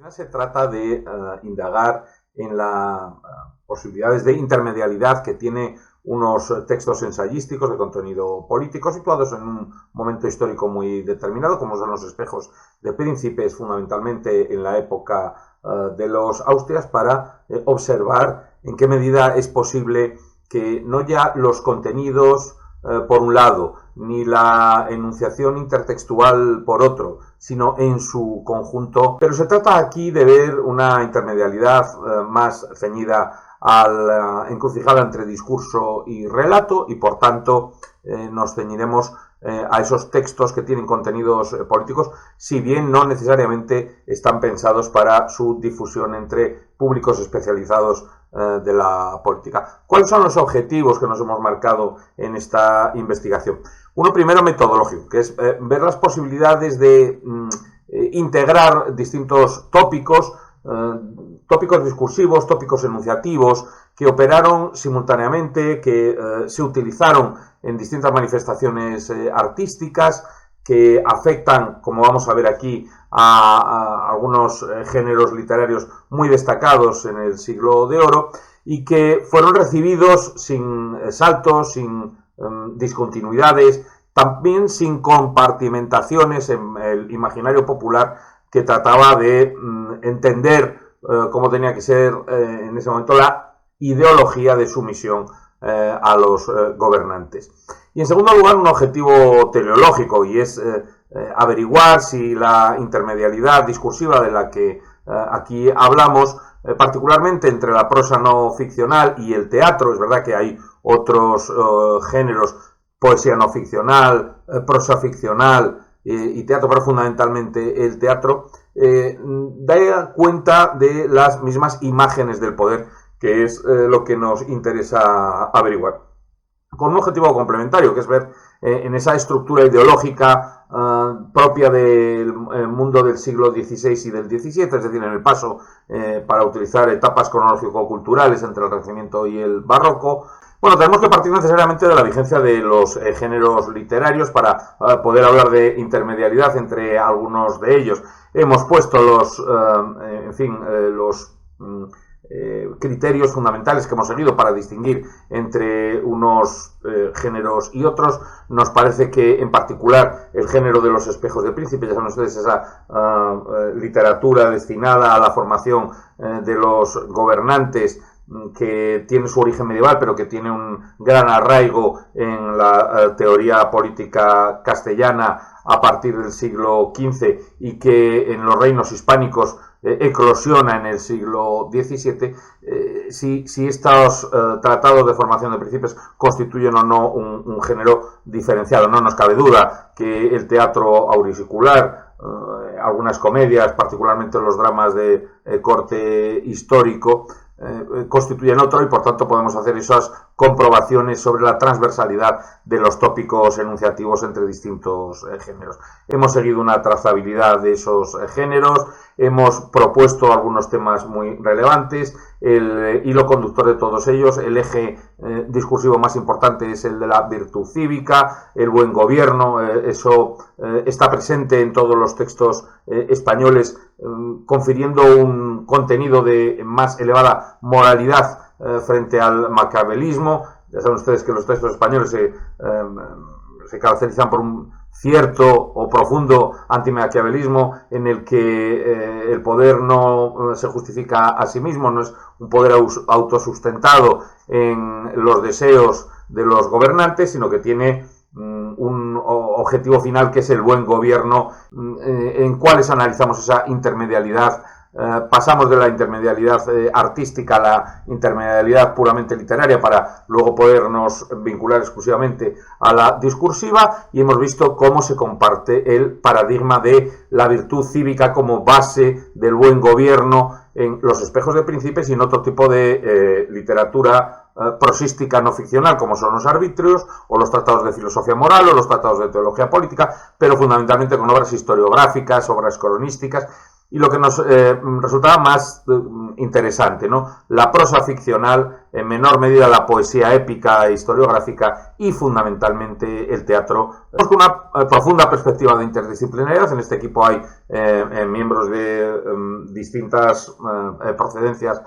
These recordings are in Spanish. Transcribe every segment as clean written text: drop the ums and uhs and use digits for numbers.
Se trata de indagar en las posibilidades de intermedialidad que tiene unos textos ensayísticos de contenido político situados en un momento histórico muy determinado, como son los espejos de príncipes, fundamentalmente en la época de los Austrias, para observar en qué medida es posible que no ya los contenidos por un lado, ni la enunciación intertextual por otro, sino en su conjunto. Pero se trata aquí de ver una intermedialidad más ceñida a la encrucijada entre discurso y relato y, por tanto, nos ceñiremos a esos textos que tienen contenidos políticos, si bien no necesariamente están pensados para su difusión entre públicos especializados de la política. ¿Cuáles son los objetivos que nos hemos marcado en esta investigación? Uno primero metodológico, que es ver las posibilidades de integrar distintos tópicos discursivos, tópicos enunciativos, que operaron simultáneamente, que se utilizaron en distintas manifestaciones artísticas, que afectan, como vamos a ver aquí, a algunos géneros literarios muy destacados en el Siglo de Oro y que fueron recibidos sin saltos, sin discontinuidades, también sin compartimentaciones en el imaginario popular, que trataba de entender cómo tenía que ser en ese momento la ideología de sumisión a los gobernantes. Y en segundo lugar, un objetivo teleológico, y es averiguar si la intermedialidad discursiva de la que aquí hablamos, particularmente entre la prosa no ficcional y el teatro, es verdad que hay otros géneros, poesía no ficcional, prosa ficcional y teatro, pero fundamentalmente el teatro, da cuenta de las mismas imágenes del poder, que es lo que nos interesa averiguar, con un objetivo complementario, que es ver en esa estructura ideológica propia del mundo del siglo XVI y del XVII, es decir, en el paso, para utilizar etapas cronológico-culturales entre el Renacimiento y el Barroco. Bueno, tenemos que partir necesariamente de la vigencia de los géneros literarios para poder hablar de intermedialidad entre algunos de ellos. Hemos puesto los criterios fundamentales que hemos seguido para distinguir entre unos géneros y otros. Nos parece que, en particular, el género de los espejos de príncipe, ya saben ustedes, esa literatura destinada a la formación de los gobernantes, que tiene su origen medieval, pero que tiene un gran arraigo en la teoría política castellana a partir del siglo XV y que en los reinos hispánicos eclosiona en el siglo XVII, si estos tratados de formación de príncipes constituyen o no un género diferenciado. No nos cabe duda que el teatro auricular, algunas comedias, particularmente los dramas de corte histórico, constituyen otro, y por tanto podemos hacer esas comprobaciones sobre la transversalidad de los tópicos enunciativos entre distintos géneros. Hemos seguido una trazabilidad de esos géneros, hemos propuesto algunos temas muy relevantes. El hilo conductor de todos ellos, el eje discursivo más importante, es el de la virtud cívica, el buen gobierno. Eso está presente en todos los textos españoles, confiriendo un contenido de más elevada moralidad frente al maquiavelismo. Ya saben ustedes que los textos españoles se caracterizan por un cierto o profundo antimaquiavelismo, en el que el poder no se justifica a sí mismo, no es un poder autosustentado en los deseos de los gobernantes, sino que tiene un objetivo final, que es el buen gobierno, en cuales analizamos esa intermedialidad. Pasamos de la intermedialidad artística a la intermedialidad puramente literaria, para luego podernos vincular exclusivamente a la discursiva, y hemos visto cómo se comparte el paradigma de la virtud cívica como base del buen gobierno en los espejos de príncipes y en otro tipo de literatura prosística no ficcional, como son los arbitrios o los tratados de filosofía moral o los tratados de teología política, pero fundamentalmente con obras historiográficas, obras cronísticas. Y lo que nos resultaba más interesante, ¿no?, la prosa ficcional en menor medida la poesía épica e historiográfica y fundamentalmente el teatro. Con una profunda perspectiva de interdisciplinaridad. En este equipo hay miembros de distintas procedencias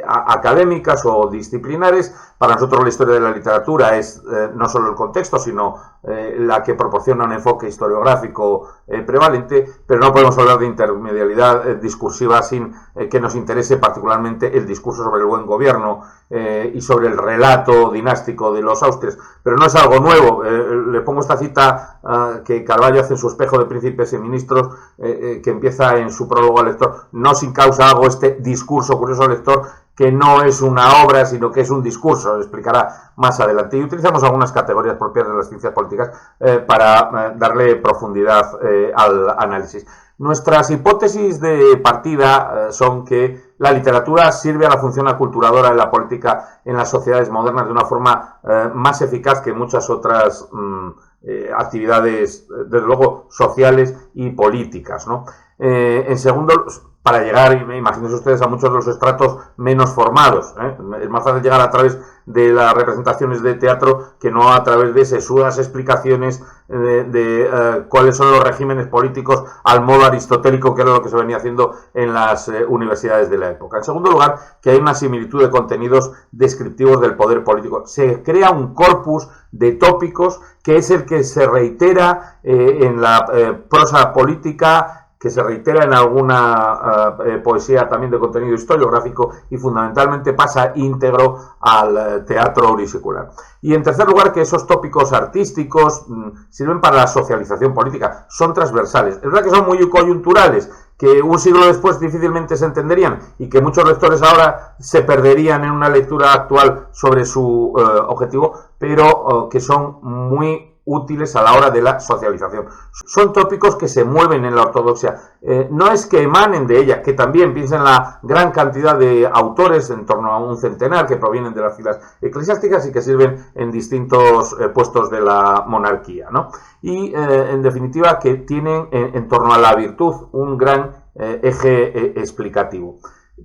académicas o disciplinares. Para nosotros la historia de la literatura es no solo el contexto, sino la que proporciona un enfoque historiográfico prevalente, pero no podemos hablar de intermedialidad discursiva sin que nos interese particularmente el discurso sobre el buen gobierno y sobre el relato dinástico de los Austrias. Pero no es algo nuevo. Le pongo esta cita que Carballo hace en su Espejo de Príncipes y Ministros, que empieza en su prólogo al lector: no sin causa hago este discurso curioso al lector, que no es una obra, sino que es un discurso. Lo explicará más adelante. Y utilizamos algunas categorías propias de las ciencias políticas para darle profundidad al análisis. Nuestras hipótesis de partida son que la literatura sirve a la función aculturadora de la política en las sociedades modernas de una forma más eficaz que muchas otras actividades, desde luego, sociales y políticas, ¿no? En segundo, para llegar, imagínense ustedes, a muchos de los estratos menos formados. Es más fácil llegar a través de las representaciones de teatro que no a través de sesudas explicaciones de cuáles son los regímenes políticos al modo aristotélico, que era lo que se venía haciendo en las universidades de la época. En segundo lugar, que hay una similitud de contenidos descriptivos del poder político. Se crea un corpus de tópicos que es el que se reitera en la prosa política, que se reitera en alguna poesía también de contenido historiográfico, y fundamentalmente pasa íntegro al teatro auricular. Y en tercer lugar, que esos tópicos artísticos sirven para la socialización política, son transversales. Es verdad que son muy coyunturales, que un siglo después difícilmente se entenderían y que muchos lectores ahora se perderían en una lectura actual sobre su objetivo, pero que son muy útiles a la hora de la socialización. Son tópicos que se mueven en la ortodoxia. No es que emanen de ella, que también piensen en la gran cantidad de autores, en torno a un centenar, que provienen de las filas eclesiásticas y que sirven en distintos puestos de la monarquía, ¿no? Y, en definitiva, que tienen en torno a la virtud un gran eje explicativo.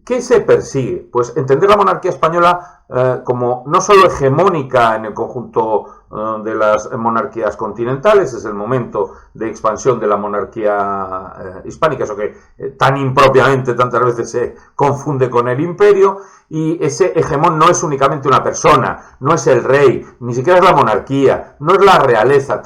¿Qué se persigue? Pues entender la monarquía española como no solo hegemónica en el conjunto de las monarquías continentales, es el momento de expansión de la monarquía hispánica, eso que tan impropiamente tantas veces se confunde con el imperio, y ese hegemón no es únicamente una persona, no es el rey, ni siquiera es la monarquía, no es la realeza,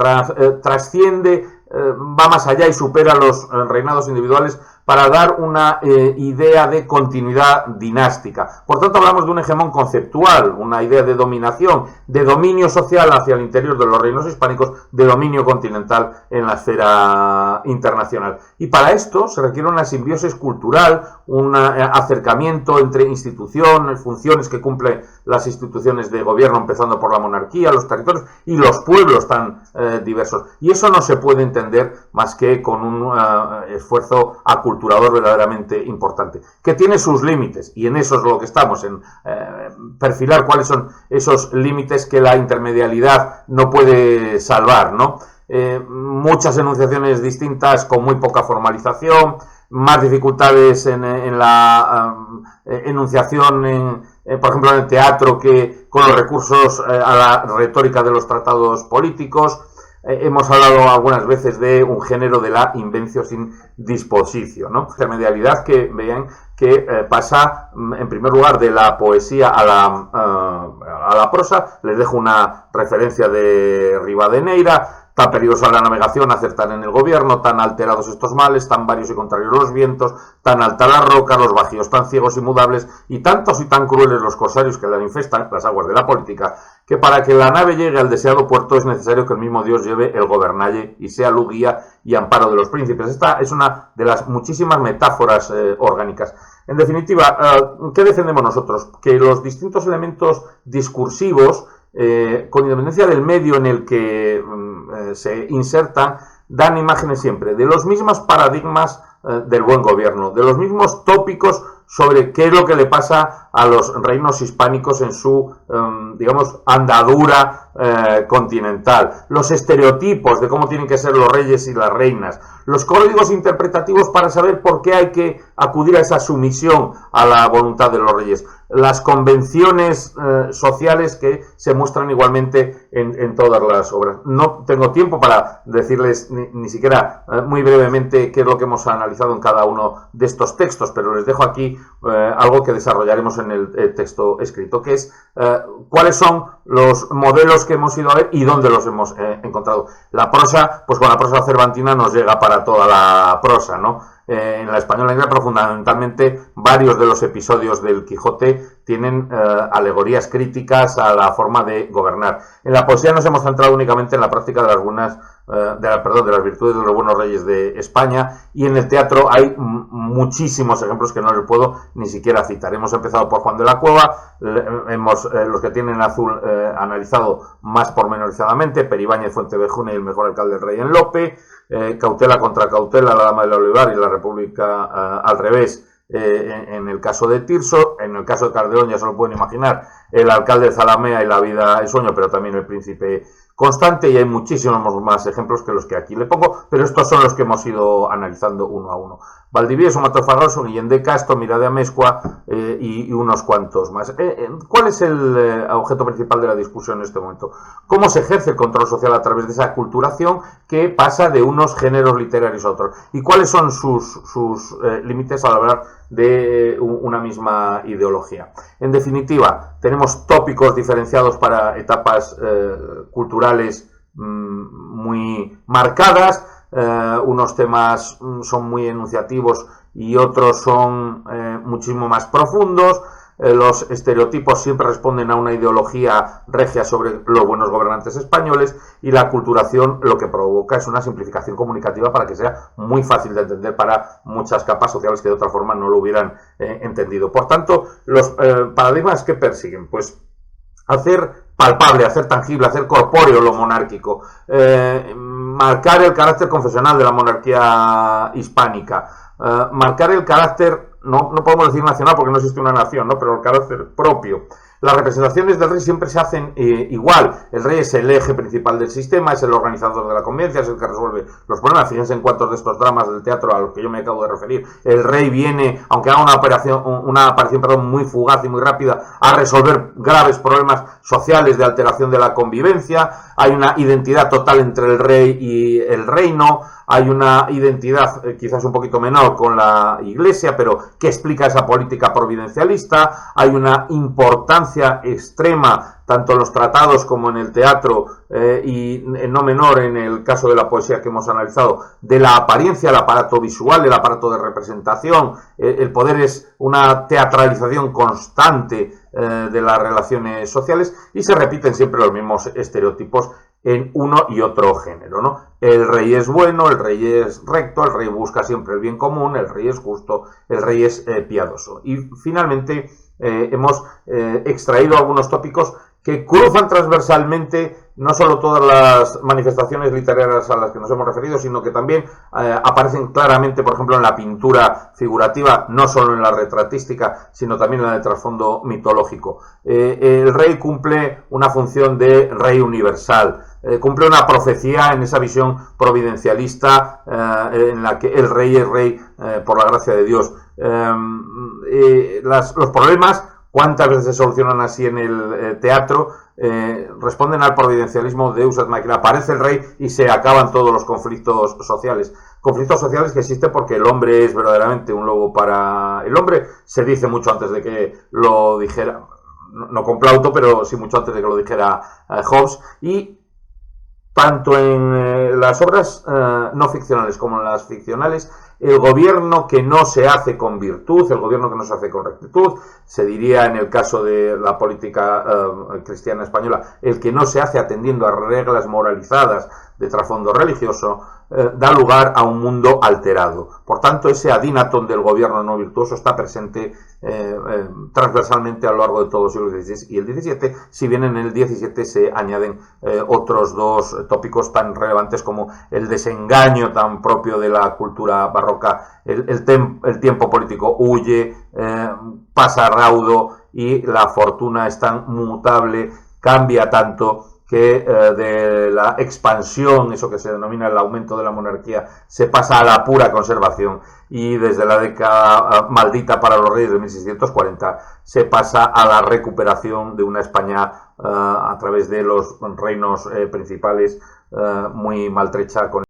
trasciende, va más allá y supera los reinados individuales para dar una idea de continuidad dinástica. Por tanto, hablamos de un hegemón conceptual, una idea de dominación, de dominio social hacia el interior de los reinos hispánicos, de dominio continental en la esfera internacional. Y para esto se requiere una simbiosis cultural, un acercamiento entre instituciones, funciones que cumplen las instituciones de gobierno, empezando por la monarquía, los territorios y los pueblos tan diversos. Y eso no se puede entender más que con un esfuerzo aculturador verdaderamente importante, que tiene sus límites, y en eso es lo que estamos, en perfilar cuáles son esos límites que la intermedialidad no puede salvar, ¿no? Muchas enunciaciones distintas con muy poca formalización, más dificultades en la enunciación, por ejemplo, en el teatro, que con los recursos a la retórica de los tratados políticos. Hemos hablado algunas veces de un género de la invencio sin dispositio, ¿no? Intermedialidad que vean que pasa, en primer lugar, de la poesía a la prosa. Les dejo una referencia de Rivadeneira: tan peligrosa la navegación, acertar en el gobierno, tan alterados estos males, tan varios y contrarios los vientos, tan alta la roca, los bajíos tan ciegos y mudables, y tantos y tan crueles los corsarios que la infestan, las aguas de la política, que para que la nave llegue al deseado puerto es necesario que el mismo Dios lleve el gobernalle y sea luz, guía y amparo de los príncipes. Esta es una de las muchísimas metáforas orgánicas. En definitiva, ¿qué defendemos nosotros? Que los distintos elementos discursivos, con independencia del medio en el que se insertan, dan imágenes siempre de los mismos paradigmas del buen gobierno, de los mismos tópicos sobre qué es lo que le pasa a los reinos hispánicos en su, digamos, andadura continental, los estereotipos de cómo tienen que ser los reyes y las reinas, los códigos interpretativos para saber por qué hay que acudir a esa sumisión a la voluntad de los reyes, las convenciones sociales que se muestran igualmente en todas las obras. No tengo tiempo para decirles ni siquiera muy brevemente qué es lo que hemos analizado en cada uno de estos textos, pero les dejo aquí algo que desarrollaremos en el texto escrito, que es cuáles son los modelos que hemos ido a ver y dónde los hemos encontrado. La prosa, pues con la prosa cervantina nos llega para toda la prosa, ¿no? En la española negra, pero fundamentalmente varios de los episodios del Quijote tienen alegorías críticas a la forma de gobernar. En la poesía nos hemos centrado únicamente en la práctica de las buenas, de las virtudes de los buenos reyes de España, y en el teatro hay muchísimos ejemplos que no les puedo ni siquiera citar. Hemos empezado por Juan de la Cueva, los que tienen azul analizado más pormenorizadamente, Peribáñez, Fuentevejuna y el mejor alcalde del rey en Lope, Cautela contra Cautela, la dama del olivar y la República al revés, en el caso de Tirso. En el caso de Calderón ya se lo pueden imaginar, el alcalde de Zalamea y la vida es sueño, pero también el príncipe Constante, y hay muchísimos más ejemplos que los que aquí le pongo, pero estos son los que hemos ido analizando uno a uno. Valdivieso, Matofagoso, Guillén de Castro, Mira de Amezcua y unos cuantos más. ¿Cuál es el objeto principal de la discusión en este momento? ¿Cómo se ejerce el control social a través de esa aculturación que pasa de unos géneros literarios a otros? ¿Y cuáles son sus límites al hablar de una misma ideología? En definitiva, tenemos tópicos diferenciados para etapas culturales muy marcadas. Unos temas son muy enunciativos y otros son muchísimo más profundos. Los estereotipos siempre responden a una ideología regia sobre los buenos gobernantes españoles, y la aculturación lo que provoca es una simplificación comunicativa para que sea muy fácil de entender para muchas capas sociales que de otra forma no lo hubieran entendido. Por tanto, los paradigmas que persiguen, pues hacer palpable, hacer tangible, hacer corpóreo lo monárquico, marcar el carácter confesional de la monarquía hispánica, marcar el carácter, no podemos decir nacional porque no existe una nación, ¿no? Pero el carácter propio. Las representaciones del rey siempre se hacen igual. El rey es el eje principal del sistema, es el organizador de la convivencia, es el que resuelve los problemas. Fíjense en cuántos de estos dramas del teatro a los que yo me acabo de referir, el rey viene, aunque haga una aparición muy fugaz y muy rápida, a resolver graves problemas sociales de alteración de la convivencia. Hay una identidad total entre el rey y el reino. Hay una identidad quizás un poquito menor con la Iglesia, pero que explica esa política providencialista. Hay una importancia extrema, tanto en los tratados como en el teatro, y no menor en el caso de la poesía que hemos analizado, de la apariencia, el aparato visual, el aparato de representación. El poder es una teatralización constante de las relaciones sociales, y se repiten siempre los mismos estereotipos en uno y otro género, ¿no? El rey es bueno, el rey es recto, el rey busca siempre el bien común, el rey es justo, el rey es piadoso. Y finalmente hemos extraído algunos tópicos que cruzan transversalmente no solo todas las manifestaciones literarias a las que nos hemos referido, sino que también aparecen claramente, por ejemplo, en la pintura figurativa, no solo en la retratística, sino también en la de trasfondo mitológico. El rey cumple una función de rey universal, cumple una profecía en esa visión providencialista en la que el rey es rey por la gracia de Dios. Los problemas, ¿cuántas veces se solucionan así en el teatro? Responden al providencialismo de Deus ex machina. Aparece el rey y se acaban todos los conflictos sociales. Conflictos sociales que existen porque el hombre es verdaderamente un lobo para el hombre. Se dice mucho antes de que lo dijera, no con Plauto, pero sí mucho antes de que lo dijera Hobbes. Y tanto en las obras no ficcionales como en las ficcionales, el gobierno que no se hace con virtud, el gobierno que no se hace con rectitud, se diría en el caso de la política cristiana española, el que no se hace atendiendo a reglas moralizadas de trasfondo religioso, da lugar a un mundo alterado. Por tanto, ese adínatón del gobierno no virtuoso está presente transversalmente a lo largo de todo el siglo XVI y el XVII, si bien en el XVII se añaden otros dos tópicos tan relevantes como el desengaño tan propio de la cultura barroca, el tiempo político huye, pasa raudo y la fortuna es tan mutable, cambia tanto, que de la expansión, eso que se denomina el aumento de la monarquía, se pasa a la pura conservación, y desde la década maldita para los reyes de 1640 se pasa a la recuperación de una España a través de los reinos principales muy maltrecha con